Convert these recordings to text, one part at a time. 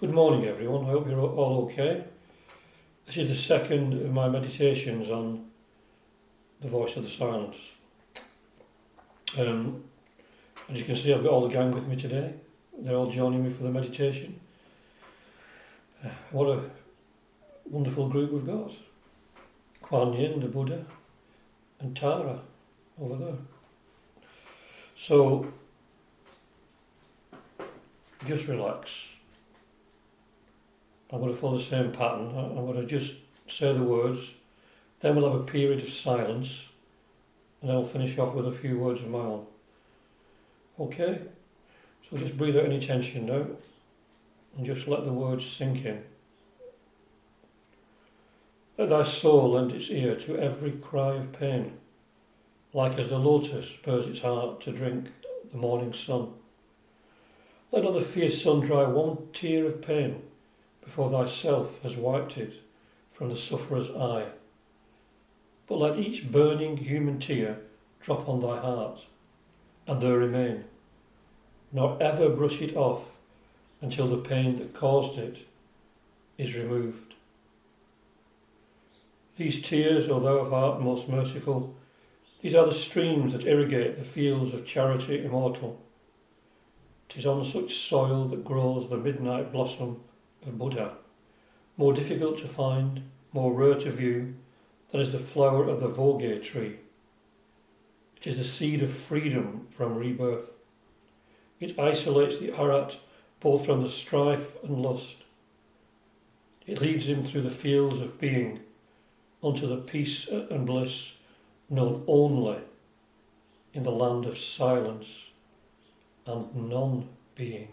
Good morning, everyone. I hope you're all okay. This is the second of my meditations on the voice of the silence. As you can see, I've got all the gang with me today. They're all joining me for the meditation. What a wonderful group we've got. Kuan Yin, the Buddha, and Tara over there. So, just relax. I'm going to follow the same pattern. I'm going to just say the words, then we'll have a period of silence, and then I'll finish off with a few words of my own. Okay? So just breathe out any tension now, and just let the words sink in. Let thy soul lend its ear to every cry of pain, like as the lotus spurs its heart to drink the morning sun. Let not the fierce sun dry one tear of pain before thyself has wiped it from the sufferer's eye. But let each burning human tear drop on thy heart, and there remain, nor ever brush it off until the pain that caused it is removed. These tears, O thou of heart most merciful, these are the streams that irrigate the fields of charity immortal. 'Tis on such soil that grows the midnight blossom of Buddha, more difficult to find, more rare to view, than is the flower of the voge tree. It is the seed of freedom from rebirth. It isolates the Arhat both from the strife and lust. It leads him through the fields of being unto the peace and bliss known only in the land of silence and non-being.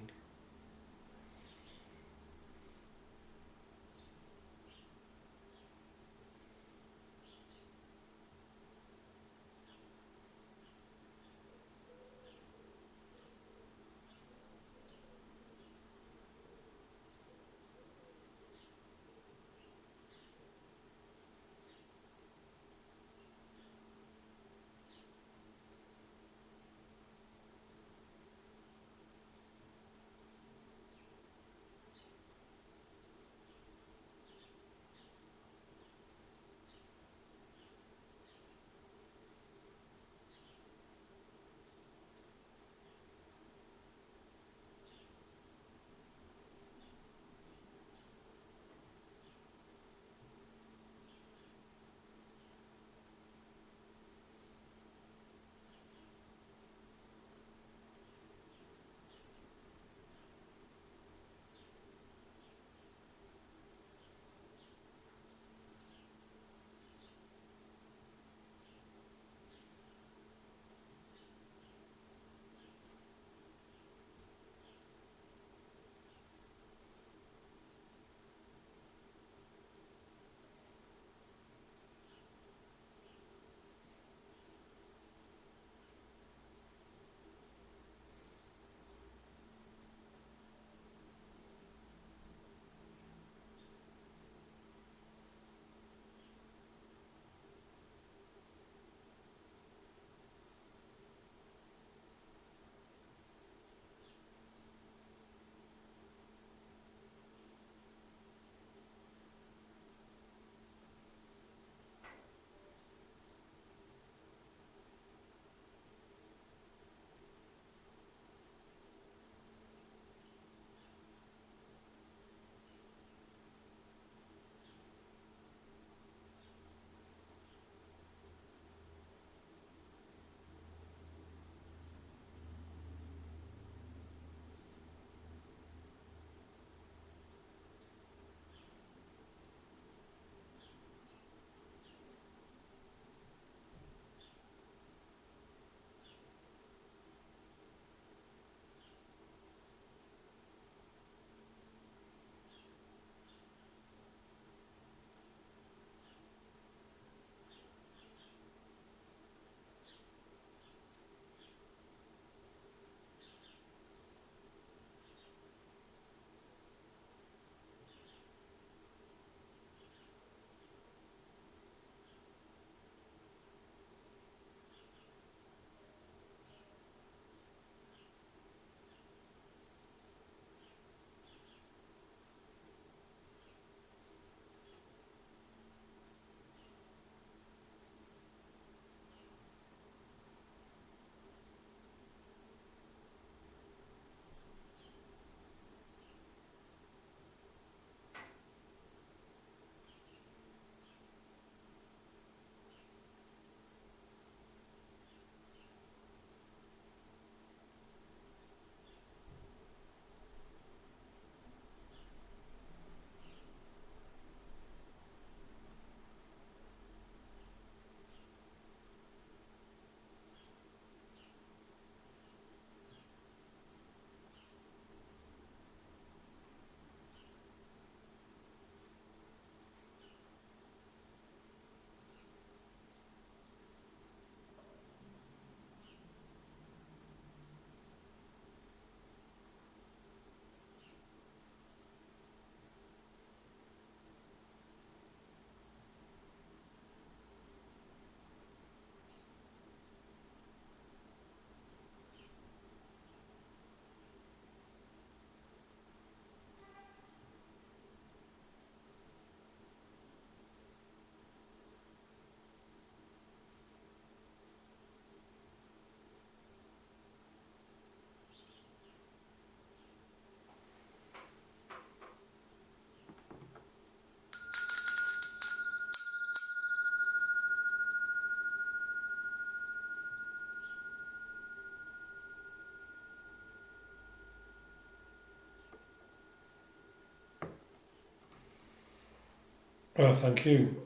Thank you.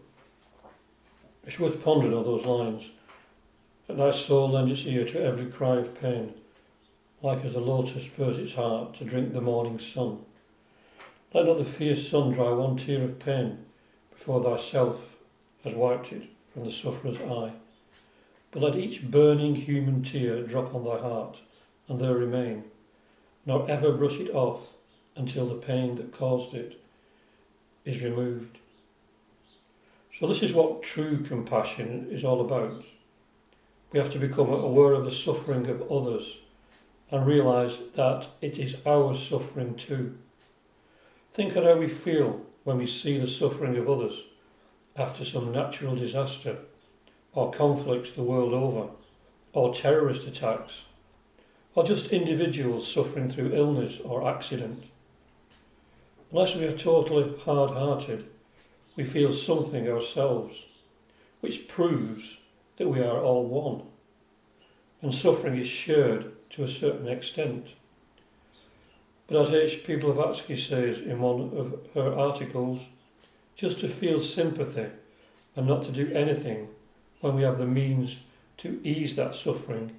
It's worth pondering on those lines. Let thy soul lend its ear to every cry of pain, like as the lotus spurs its heart to drink the morning sun. Let not the fierce sun dry one tear of pain before thyself has wiped it from the sufferer's eye. But let each burning human tear drop on thy heart, and there remain, nor ever brush it off until the pain that caused it is removed. So this is what true compassion is all about. We have to become aware of the suffering of others and realise that it is our suffering too. Think on how we feel when we see the suffering of others after some natural disaster, or conflicts the world over, or terrorist attacks, or just individuals suffering through illness or accident. Unless we are totally hard-hearted, we feel something ourselves, which proves that we are all one, and suffering is shared to a certain extent. But as H.P. Blavatsky says in one of her articles, just to feel sympathy and not to do anything when we have the means to ease that suffering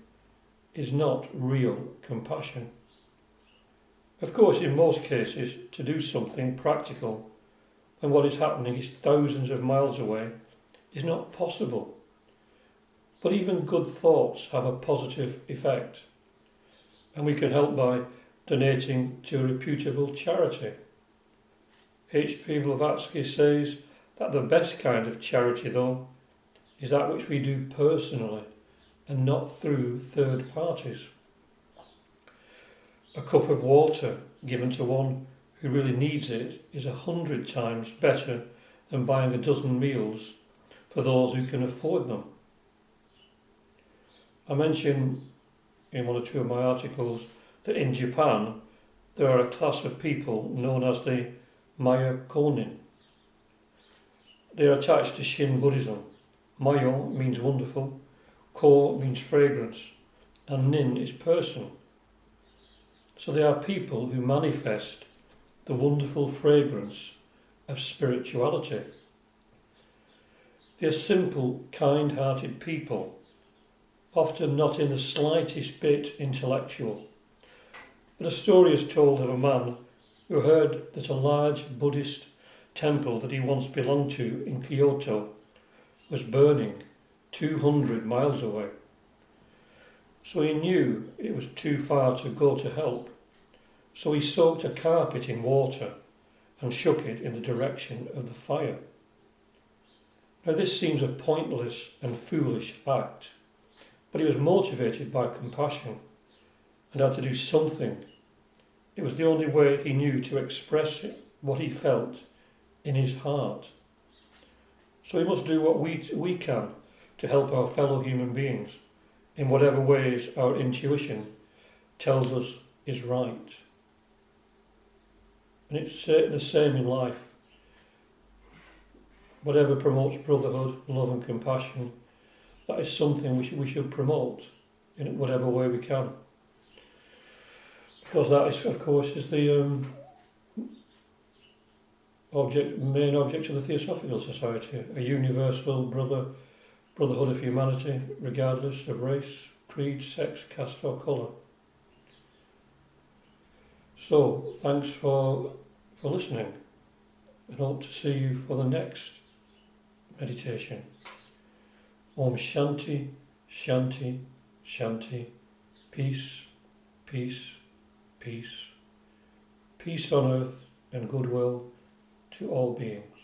is not real compassion. Of course, in most cases, to do something practical when what is happening is thousands of miles away is not possible. But even good thoughts have a positive effect, and we can help by donating to a reputable charity. H.P. Blavatsky says that the best kind of charity, though, is that which we do personally and not through third parties. A cup of water given to one who really needs it is 100 times better than buying a dozen meals for those who can afford them. I mentioned in one or two of my articles that in Japan there are a class of people known as the Maya Konin. They are attached to Shin Buddhism. Mayo means wonderful, Ko means fragrance, and Nin is person. So they are people who manifest the wonderful fragrance of spirituality. They are simple, kind-hearted people, often not in the slightest bit intellectual. But a story is told of a man who heard that a large Buddhist temple that he once belonged to in Kyoto was burning 200 miles away. So he knew it was too far to go to help. So he soaked a carpet in water and shook it in the direction of the fire. Now this seems a pointless and foolish act, but he was motivated by compassion and had to do something. It was the only way he knew to express what he felt in his heart. So we must do what we can to help our fellow human beings in whatever ways our intuition tells us is right. And it's the same in life. Whatever promotes brotherhood, love and compassion, that is something we should promote in whatever way we can. Because that is, of course, is the main object of the Theosophical Society, a universal brotherhood of humanity, regardless of race, creed, sex, caste or colour. So, thanks for listening, and hope to see you for the next meditation. Om Shanti, Shanti, Shanti. Peace, peace, peace. Peace on earth and goodwill to all beings.